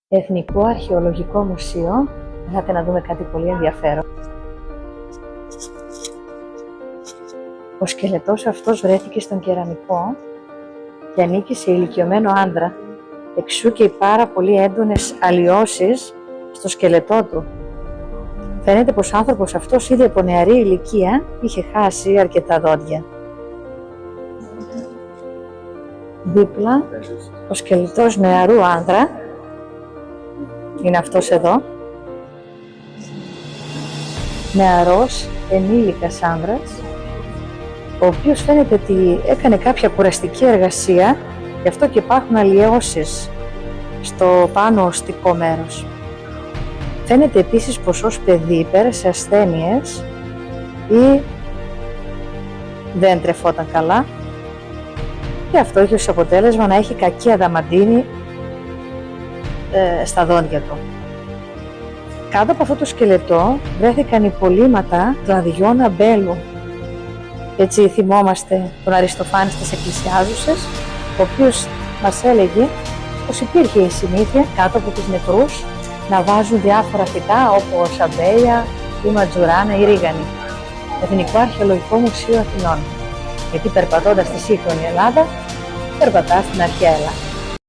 Εθνικό Αρχαιολογικό Μουσείο. Θέλετε να δούμε κάτι πολύ ενδιαφέρον. Ο σκελετός αυτός βρέθηκε στον κεραμικό και ανήκει σε ηλικιωμένο άντρα. Εξού και οι πάρα πολύ έντονες αλλοιώσεις στο σκελετό του. Φαίνεται πως ο άνθρωπος αυτός ήδη από νεαρή ηλικία είχε χάσει αρκετά δόντια. Δίπλα, ο σκελετός νεαρού άντρα είναι αυτός εδώ. Νεαρός, ενήλικας άνδρας, ο οποίος φαίνεται ότι έκανε κάποια κουραστική εργασία, γι' αυτό και υπάρχουν αλλοιώσεις στο πάνω οστικό μέρος. Φαίνεται επίσης πως ως παιδί πέρασε ασθένειες ή δεν τρεφόταν καλά και αυτό είχε ως αποτέλεσμα να έχει κακή αδαμαντίνη στα δόντια του. Κάτω από αυτό το σκελετό βρέθηκαν υπολείμματα του Αδειώνα Μπέλου. Έτσι θυμόμαστε τον Αριστοφάνη στις Εκκλησιάζουσες, ο οποίος μας έλεγε πως υπήρχε η συνήθεια κάτω από τους νεκρούς να βάζουν διάφορα φυτά όπως αμπέλια ή ματζουράνα ή ρίγανη. Εθνικό Αρχαιολογικό Μουσείο Αθηνών. Γιατί περπατώντας στη σύγχρονη Ελλάδα, περπατάς στην αρχαία Ελλάδα.